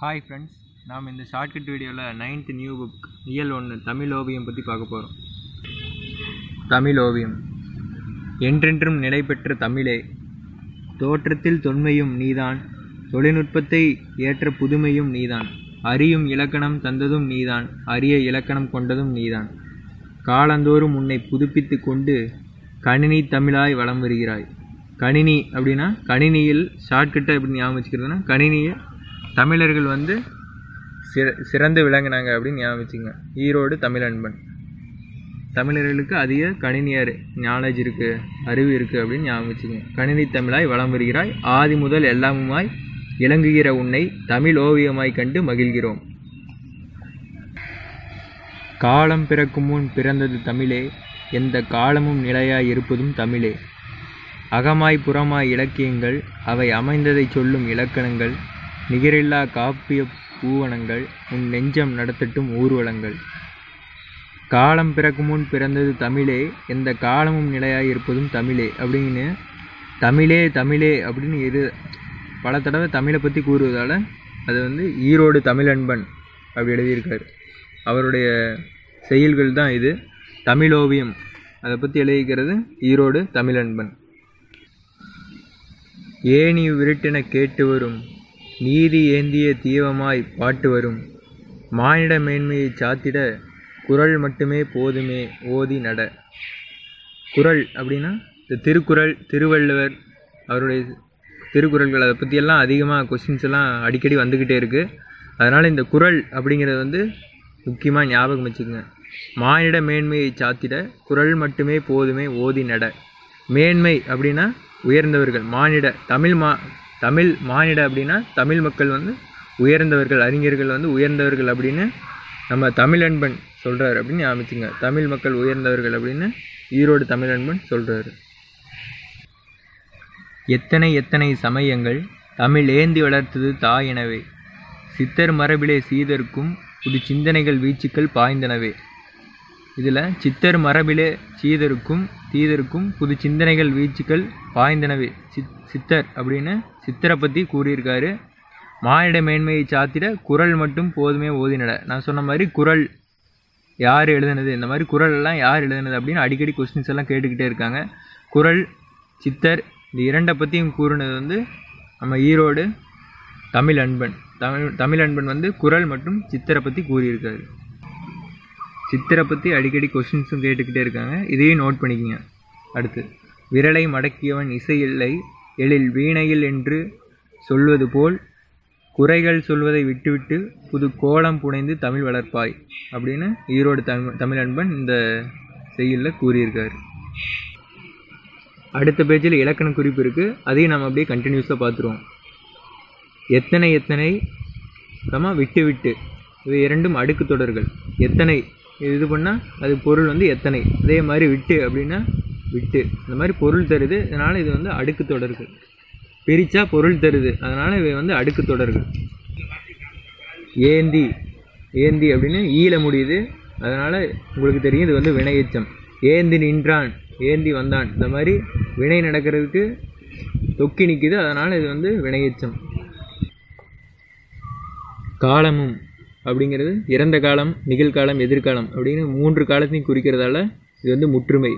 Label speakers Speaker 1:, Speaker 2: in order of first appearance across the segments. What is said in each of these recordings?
Speaker 1: Hi friends, நாம் இந்த shortcut வீடியோவில் 9th நியூ புக் இயல் 1 தமிழ் ஓவியம் பற்றி பார்க்க போகிறோம். தமிழ் ஓவியம். என்றென்றும் நிலை பெற்ற தமிழே, தோற்றத்தில் தொன்மையும் நீதான், தொழில்நுட்பத்தை ஏற்ற புதுமையும் நீதான், அறியும் இலக்கணம் தந்ததும் நீதான், அரிய இலக்கணம் கொண்டதும் நீதான், காலந்தோறும் உன்னை புதுப்பித்து கொண்டு கணினி தமிழாய் வலம் வருகிறாய். கணினி அப்படின்னா கணினியில் ஷார்ட்கட்டை எப்படி ஞாபகம் வச்சுக்கிறதுனா, கணினியை தமிழர்கள் சிறந்து விளங்கினாங்க அப்படின்னு ஞாபகம் வச்சுங்க. ஈரோடு தமிழன்பன். தமிழர்களுக்கு அதிக கணினியர் நாலேஜ் இருக்குது, அறிவு இருக்குது அப்படின்னு ஞாபகம் வச்சுங்க. கணினி தமிழாய் வலம் வருகிறாய், ஆதி முதல் எல்லாமுமாய் இலங்குகிற உன்னை தமிழ் ஓவியமாய் கண்டு மகிழ்கிறோம். காலம் பிறக்கும் முன் பிறந்தது தமிழே, எந்த காலமும் நிலையாய் இருப்பதும் தமிழே. அகமாய் புறமாய் இலக்கியங்கள், அவை அமைந்ததை சொல்லும் இலக்கணங்கள், நிகரில்லா காப்பிய பூவனங்கள், உன் நெஞ்சம் நடத்தட்டும் ஊர்வலங்கள். காலம் பிறக்கும் முன் பிறந்தது தமிழே, எந்த காலமும் நிலையாய் இருப்பதும் தமிழே அப்படின்னு தமிழே தமிழே அப்படின்னு பல தடவை தமிழை பற்றி கூறுவதால் அது ஈரோடு தமிழன்பன் அப்படி எழுதியிருக்கார். அவருடைய செயல்கள் தான் இது. தமிழ் ஓவியம் அதை பற்றி எழுதிக்கிறது ஈரோடு தமிழன்பன். ஏணி விருட்டென கேட்டு வரும், நீதி ஏந்திய தீவமாய் பாட்டு வரும், மானிட மேன்மையை சாத்திட குறள் மட்டுமே போதுமே ஓதி நட. குறள் அப்படின்னா இந்த திருக்குறள், திருவள்ளுவர் அவருடைய திருக்குறள்கள், அதை பற்றியெல்லாம் அதிகமாக கொஸ்டின்ஸ் எல்லாம் அடிக்கடி வந்துக்கிட்டே இருக்குது. அதனால் இந்த குறள் அப்படிங்கிறது முக்கியமாக ஞாபகம் வச்சுக்கோங்க. மானிட மேன்மையை சாத்திட குறள் மட்டுமே போதுமே ஓதி நட. மேன்மை அப்படின்னா உயர்ந்தவர்கள், மானிட தமிழ் மானிட அப்படின்னா தமிழ் மக்கள் உயர்ந்தவர்கள், அறிஞர்கள் உயர்ந்தவர்கள் அப்படின்னு நம்ம தமிழன்பன் சொல்கிறார் அப்படின்னு ஞாபகிச்சுங்க. தமிழ் மக்கள் உயர்ந்தவர்கள் அப்படின்னு ஈரோடு தமிழன்பன் சொல்கிறாரு. எத்தனை எத்தனை சமயங்கள் தமிழ் ஏந்தி வளர்த்தது தாயெனவே, சித்தர் மரபிலே சீதர்க்கும் புது சிந்தனைகள் வீச்சுக்கள் பாய்ந்தனவே. இதில் சித்தர் மரபிலே சீதருக்கும் தீதருக்கும் புது சிந்தனைகள் வீச்சுக்கள் பாய்ந்தனவே. சித்தர் அப்படின்னு சித்தரை பற்றி கூறியிருக்காரு. மானிட மேன்மையை சாத்திட குறள் மட்டும் போதுமே ஓதினட. நான் சொன்ன மாதிரி குறள் யார் எழுதுனது, இந்த மாதிரி குறள் எல்லாம் யார் எழுதுனது அப்படின்னு அடிக்கடி கொஸ்டின்ஸ் எல்லாம் கேட்டுக்கிட்டே இருக்காங்க. குறள், சித்தர், இந்த இரண்டை பற்றியும் கூறினது நம்ம ஈரோடு தமிழன்பன். தமிழன்பன் குறள் மற்றும் சித்தரை பற்றி கூறியிருக்காரு. சித்தரை பற்றி அடிக்கடி கொஸ்டின்ஸும் கேட்டுக்கிட்டே இருக்காங்க, இதையும் நோட் பண்ணிக்கோங்க. அடுத்து, விரலை மடக்கியவன் இசை இல்லை எழில் வீணையில் என்று சொல்வது போல் குறைகள் சொல்வதை விட்டுவிட்டு புது கோலம் புனைந்து தமிழ் வளர்ப்பாய் அப்படின்னு ஈரோடு தமிழன்பன் இந்த செய்யுளில் கூறியிருக்கார். அடுத்த பேஜில் இலக்கண குறிப்பு இருக்குது, அதையும் நம்ம அப்படியே கண்டினியூஸாக பார்த்துருவோம். எத்தனை எத்தனை விட்டு விட்டு, இவை இரண்டும் அடுக்கு தொடர்கள். எத்தனை இது பண்ணால் அது பொருள் எத்தனை. அதே மாதிரி விட்டு அப்படின்னா விட்டு, இந்த மாதிரி பொருள் தருது, அதனால் இது அடுக்கு தொடர்கள். பிரித்தா பொருள் தருது, அதனால் இவை அடுக்கு தொடர்கள். ஏந்தி, ஏந்தி அப்படின்னு ஈல முடியுது, அதனால் உங்களுக்கு தெரியும் இது வினையெச்சம். ஏந்தி நின்றான், ஏந்தி வந்தான், இந்த மாதிரி வினை நடக்கிறதுக்கு தொக்கி நிற்குது, அதனால் இது வினையெச்சம். காலமும் அப்படிங்கிறது இறந்த காலம், நிகழ்காலம், எதிர்காலம் அப்படின்னு 3 காலத்தையும் குறிக்கிறதால இது முற்றுமை.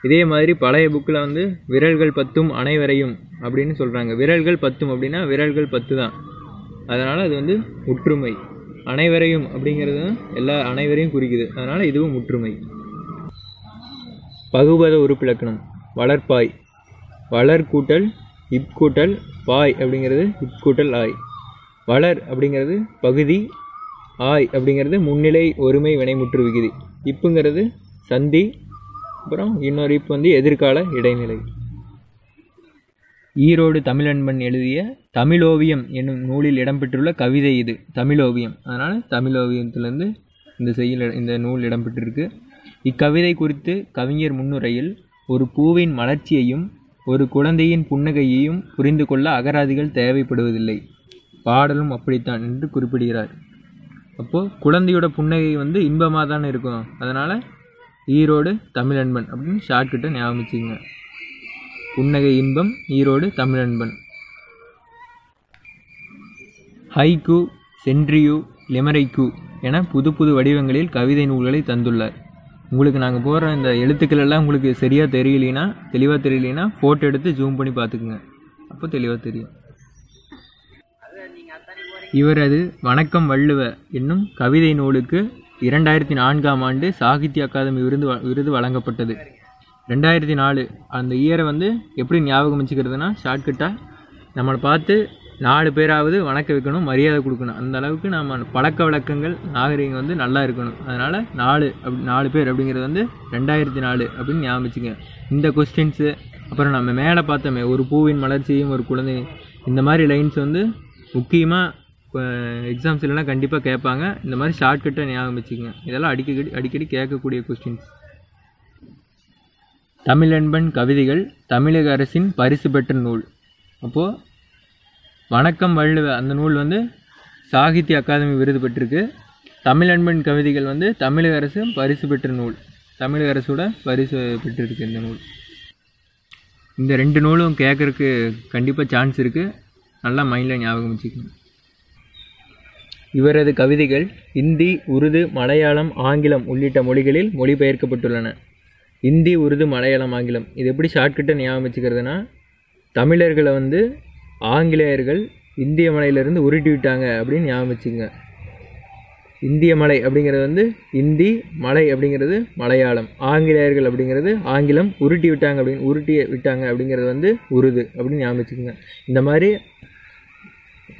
Speaker 1: இதே மாதிரி பழைய புக்கில் விரல்கள் 10 அனைவரையும் அப்படின்னு சொல்கிறாங்க. விரல்கள் 10 அப்படின்னா விரல்கள் 10 தான், அதனால் அது முற்றுமை. அனைவரையும் அப்படிங்கிறது எல்லா அனைவரையும் குறிக்குது, அதனால் இதுவும் முற்றுமை. பகுபத உறுப்பிலக்கணம். வளர்ப்பாய், வளர் கூட்டல் இப் கூட்டல் பாய் அப்படிங்கிறது இப் கூட்டல் ஆய். வளர் அப்படிங்கிறது பகுதி, ஆய் அப்படிங்கிறது முன்னிலை ஒருமை வினைமுற்று விகுதி. இப்புங்கிறது சந்தி, அப்புறம் இன்னொரு இப்போ எதிர்கால இடைநிலை. ஈரோடு தமிழன்பன் எழுதிய தமிழோவியம் என்னும் நூலில் இடம்பெற்றுள்ள கவிதை இது தமிழோவியம். அதனால் தமிழோவியத்திலேருந்து இந்த செய்யுள், இந்த நூல் இடம்பெற்றிருக்கு. இக்கவிதை குறித்து கவிஞர் முன்னுரையில், ஒரு பூவின் மலர்ச்சியையும் ஒரு குழந்தையின் புன்னகையையும் புரிந்து கொள்ள அகராதிகள் தேவைப்படுவதில்லை, பாடலும் அப்படித்தான் என்று குறிப்பிடுகிறார். அப்போது குழந்தையோட புன்னகை இன்பமாக தானே இருக்கும், அதனால் ஈரோடு தமிழன்பன் அப்படின்னு ஷார்ட்கட்டை ஞாபகம் வச்சுக்கோங்க. புன்னகை இன்பம், ஈரோடு தமிழன்பன். ஹைக்கூ, சென்ட்ரியு, லிமரைக்கு என புது புது வடிவங்களில் கவிதை நூல்களை தந்துள்ளார். உங்களுக்கு நாங்கள் போடுற இந்த எழுத்துக்கள் எல்லாம் உங்களுக்கு சரியாக தெரியலைன்னா, தெளிவாக தெரியலைன்னா ஃபோட்டோ எடுத்து ஜூம் பண்ணி பார்த்துக்குங்க, அப்போ தெளிவாக தெரியும். இவரது வணக்கம் வள்ளுவ என்னும் கவிதை நூலுக்கு 2004ஆம் ஆண்டு சாகித்ய அகாதமி விருது வழங்கப்பட்டது. 2004 அந்த இயரை வந்து எப்படி ஞாபகம் வச்சுக்கிறதுனா, ஷார்ட்கட்டாக நம்மளை பார்த்து 4 பேராவது வணக்க வைக்கணும், மரியாதை கொடுக்கணும். அந்த அளவுக்கு நம்ம பழக்க வழக்கங்கள் நாகரிகம் வந்து நல்லா இருக்கணும். அதனால் 4 பேர் அப்படிங்கிறது வந்து 2004 அப்படின்னு ஞாபகம் வச்சுங்க. இந்த கொஸ்டின்ஸு அப்புறம் நம்ம மேலே பார்த்தோமே, ஒரு பூவின் மலர்ச்சியும் ஒரு குழந்தை, இந்த மாதிரி லைன்ஸ் வந்து முக்கியமாக எக்ஸாம்ஸ்லாம் கண்டிப்பாக கேட்பாங்க. இந்த மாதிரி ஷார்ட்கட்டாக ஞாபகம் வச்சுக்கோங்க. இதெல்லாம் அடிக்கடி கேட்கக்கூடிய கொஸ்டின்ஸ். தமிழன்பன் கவிதைகள் தமிழக அரசின் பரிசு பெற்ற நூல். அப்போது வணக்கம் வள்ளுவ அந்த நூல் வந்து சாகித்ய அகாதமி விருது பெற்றிருக்கு. தமிழன்பன் கவிதைகள் வந்து தமிழக அரசு பரிசு பெற்ற நூல், தமிழக அரசோட பரிசு பெற்றிருக்கு இந்த நூல். இந்த 2 நூலும் கேட்குறதுக்கு கண்டிப்பாக சான்ஸ் இருக்குது. நல்லா மைண்டில் ஞாபகம் வச்சுக்கணும். இவரது கவிதைகள் இந்தி, உருது, மலையாளம், ஆங்கிலம் உள்ளிட்ட மொழிகளில் மொழிபெயர்க்கப்பட்டுள்ளன. இந்தி, உருது, மலையாளம், ஆங்கிலம் இது எப்படி ஷார்ட்கட்டாக ஞாபகம் வச்சுக்கிறதுனா, தமிழர்களை வந்து ஆங்கிலேயர்கள் இந்திய மலையிலேருந்து உருட்டி விட்டாங்க அப்படின்னு ஞாபகம் வச்சுக்கோங்க. இந்திய மலை அப்படிங்கிறது வந்து இந்தி, மலை அப்படிங்கிறது மலையாளம், ஆங்கிலேயர்கள் அப்படிங்கிறது ஆங்கிலம், உருட்டி விட்டாங்க அப்படிங்கிறது வந்து உருது அப்படின்னு ஞாபகம் வச்சுக்கோங்க. இந்த மாதிரி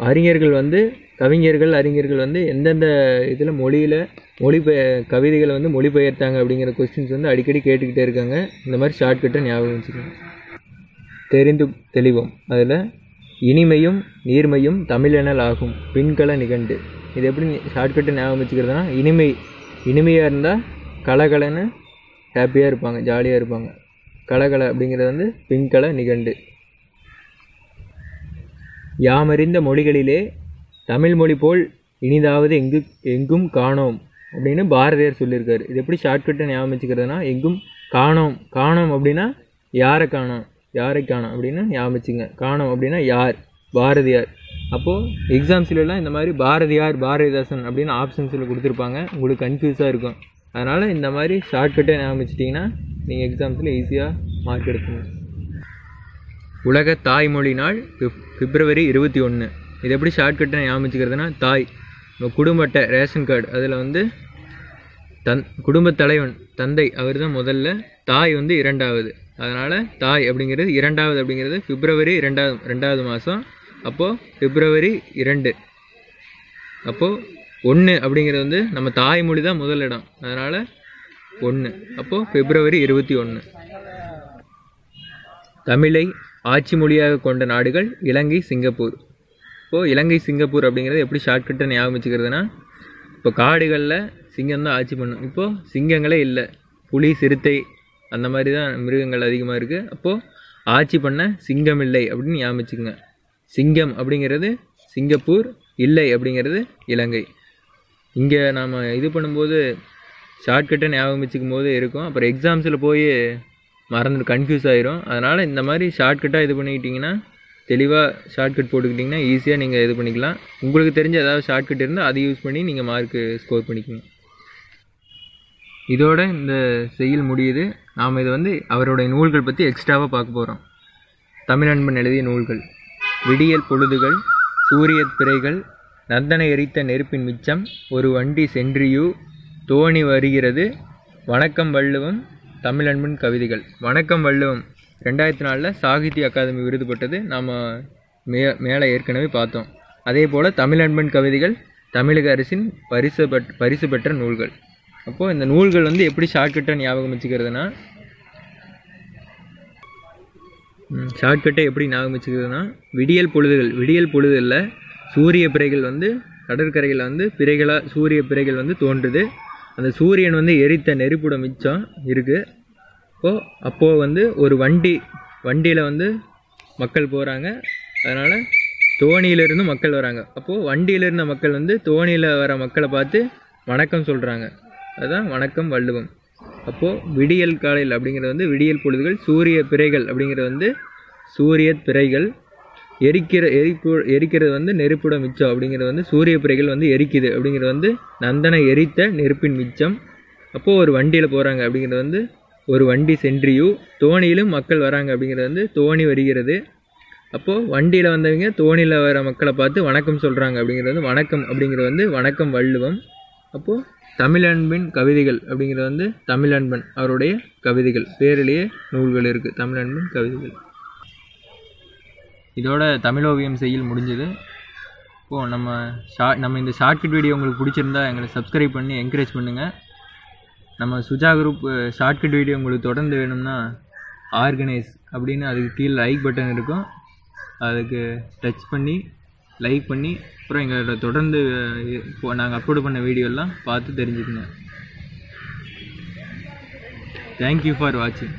Speaker 1: அறிஞர்கள் வந்து அறிஞர்கள் வந்து எந்தெந்த இதில் கவிதைகளை வந்து மொழிபெயர்த்தாங்க அப்படிங்கிற கொஸ்டின்ஸ் வந்து அடிக்கடி கேட்டுக்கிட்டே இருக்காங்க. இந்த மாதிரி ஷார்ட்கட்டை ஞாபகம் வச்சுக்கோங்க. தெரிந்து தெளிவோம். அதில் இனிமையும் நீர்மையும் தமிழெனல் ஆகும் பின்கள நிகண்டு. இது எப்படி ஷார்ட்கட்டை ஞாபகம் வச்சுக்கிறதுனா, இனிமையாக இருந்தால் கலகலன்னு ஹாப்பியாக இருப்பாங்க, ஜாலியாக இருப்பாங்க. கலகல அப்படிங்கிறது வந்து பின்கள நிகண்டு. யாமறிந்த மொழிகளிலே தமிழ் மொழி போல் இனிதாவது எங்கும் காணோம் அப்படின்னு பாரதியார் சொல்லியிருக்காரு. இது எப்படி ஷார்ட்கட்டை ஞாபகம் வச்சுக்கிறதுனா, எங்கும் காணோம் அப்படின்னா யாரை காணோம் அப்படின்னு ஞாபகம் வச்சுங்க. காணோம் அப்படின்னா யார், பாரதியார். அப்போது எக்ஸாம்ஸ்லாம் இந்த மாதிரி பாரதியார், பாரதிதாசன் அப்படின்னு ஆப்ஷன்ஸில் கொடுத்துருப்பாங்க. உங்களுக்கு கன்ஃபியூஸாக இருக்கும். அதனால் இந்த மாதிரி ஷார்ட்கட்டை ஞாபகம் வச்சுட்டிங்கன்னா நீங்கள் எக்ஸாம்ஸில் ஈஸியாக மார்க் எடுக்கணும். உலக தாய்மொழி நாள் பிப்ரவரி 21. இது எப்படி ஷார்ட்கட்டை ஞாபகம் வச்சுக்கிறதுனா, தாய் குடும்ப அட்டை, ரேஷன் கார்டு அதில் வந்து குடும்பத் தலைவன் தந்தை அவர் தான் முதல்ல, தாய் வந்து 2வது. அதனால் தாய் அப்படிங்கிறது 2வது அப்படிங்கிறது பிப்ரவரி 2வது மாதம். அப்போது பிப்ரவரி 2. அப்போது 1 அப்படிங்கிறது வந்து நம்ம தாய்மொழி தான் முதல் இடம், அதனால் 1. அப்போது பிப்ரவரி 21. தமிழை ஆட்சி மொழியாக கொண்ட நாடுகள் இலங்கை, சிங்கப்பூர். இப்போது இலங்கை, சிங்கப்பூர் அப்படிங்கிறது எப்படி ஷார்ட்கட்டை ஞாபகம் வச்சுக்கிறதுனா, இப்போ காடுகளில் சிங்கம் தான் ஆட்சி பண்ணும். இப்போது சிங்கங்களே இல்லை, புலி, சிறுத்தை அந்த மாதிரி தான் மிருகங்கள் அதிகமாக இருக்குது. அப்போது ஆட்சி பண்ண சிங்கம் இல்லை அப்படின்னு ஞாபகம் வச்சுக்கோங்க. சிங்கம் அப்படிங்கிறது சிங்கப்பூர், இல்லை அப்படிங்கிறது இலங்கை. இங்கே நாம் இது பண்ணும்போது ஷார்ட்கட்டை ஞாபகம் வச்சுக்கும் போது இருக்கும். அப்புறம் எக்ஸாம்ஸில் போய் மறந்துட்டு கன்ஃபியூஸ் ஆகிரும். அதனால் இந்த மாதிரி ஷார்ட்கட்டாக இது பண்ணிக்கிட்டிங்கன்னா, தெளிவாக ஷார்ட்கட் போட்டுக்கிட்டிங்கன்னா ஈஸியாக நீங்கள் இது பண்ணிக்கலாம். உங்களுக்கு தெரிஞ்ச ஏதாவது ஷார்ட்கட் இருந்தால் அதை யூஸ் பண்ணி நீங்கள் மார்க்கு ஸ்கோர் பண்ணிக்கணும். இதோட இந்த செய்யுள் முடியுது. நாம் இது வந்து அவருடைய நூல்கள் பற்றி எக்ஸ்ட்ராவாக பார்க்க போகிறோம். தமிழன்பன் எழுதிய நூல்கள்: விடியல் பொழுதுகள், சூரியத் பிறைகள், நந்தனை எரித்த நெருப்பின் மிச்சம், ஒரு வண்டி சென்றியு, தோணி வருகிறது, வணக்கம் வள்ளுவம், தமிழன்பன் கவிதைகள். வணக்கம் வள்ளுவம் 2004 சாகித்ய அகாதமி விருது பெற்றது. நாம் மேலே ஏற்கனவே பார்த்தோம். அதே போல் தமிழன்பன் கவிதைகள் தமிழக அரசின் பரிசு பெற்ற நூல்கள். அப்போது இந்த நூல்கள் வந்து எப்படி ஷார்ட்கட்டாக ஞாபகம் வச்சுக்கிறதுனா, விடியல் பொழுதுகளில் சூரிய பிறைகள் வந்து கடற்கரையில் வந்து சூரிய பிறைகள் வந்து தோன்றுது. அந்த சூரியன் வந்து எரித்த நெருப்புட மிச்சம் இருக்குது. அப்போது வந்து ஒரு வண்டியில் வந்து மக்கள் போகிறாங்க. அதனால் தோணியிலிருந்து மக்கள் வராங்க. அப்போது வண்டியில் இருந்த மக்கள் வந்து தோணியில் வர மக்களை பார்த்து வணக்கம் சொல்கிறாங்க. அதுதான் வணக்கம் வள்ளுவம். அப்போது விடியல் காலையில் அப்படிங்கிறது வந்து விடியல் பொழுதுகள், சூரிய பிறைகள் அப்படிங்கிறது வந்து சூரியத் பிறைகள், எரிக்கிறது வந்து நெருப்போட மிச்சம் அப்படிங்கிறது வந்து சூரிய பிறைகள் வந்து எரிக்குது அப்படிங்கிறது வந்து நந்தனை எரித்த நெருப்பின் மிச்சம். அப்போது ஒரு வண்டியில் போகிறாங்க அப்படிங்கிறது வந்து ஒரு வண்டி சென்றியு, தோணியிலும் மக்கள் வராங்க அப்படிங்கிறது வந்து தோணி வருகிறது. அப்போது வண்டியில் வந்தவங்க தோணியில் வர மக்களை பார்த்து வணக்கம் சொல்கிறாங்க அப்படிங்கிறது வந்து வணக்கம் அப்படிங்கிறது வந்து வணக்கம் வள்ளுவம். அப்போது தமிழன்பின் கவிதைகள் அப்படிங்கிறது வந்து தமிழன்பன் அவருடைய கவிதைகள், பேரிலேயே நூல்கள் இருக்குது, தமிழன்பின் கவிதைகள். இதோட தமிழோவியம் செய்யல் முடிஞ்சது. இப்போது நம்ம இந்த ஷார்ட்கட் வீடியோ உங்களுக்கு பிடிச்சிருந்தா எங்களை சப்ஸ்கிரைப் பண்ணி என்கரேஜ் பண்ணுங்கள். நம்ம சுஜா குரூப் ஷார்ட்கட் வீடியோ உங்களுக்கு தொடர்ந்து வேணும்னா ஆர்கனைஸ் அப்படின்னு அதுக்கு கீழே லைக் பட்டன் இருக்கும், அதுக்கு டச் பண்ணி லைக் பண்ணி அப்புறம் எங்களோட தொடர்ந்து நாங்கள் அப்லோட் பண்ண வீடியோலாம் பார்த்து தெரிஞ்சுக்கங்க. தேங்க்யூ ஃபார் வாட்சிங்.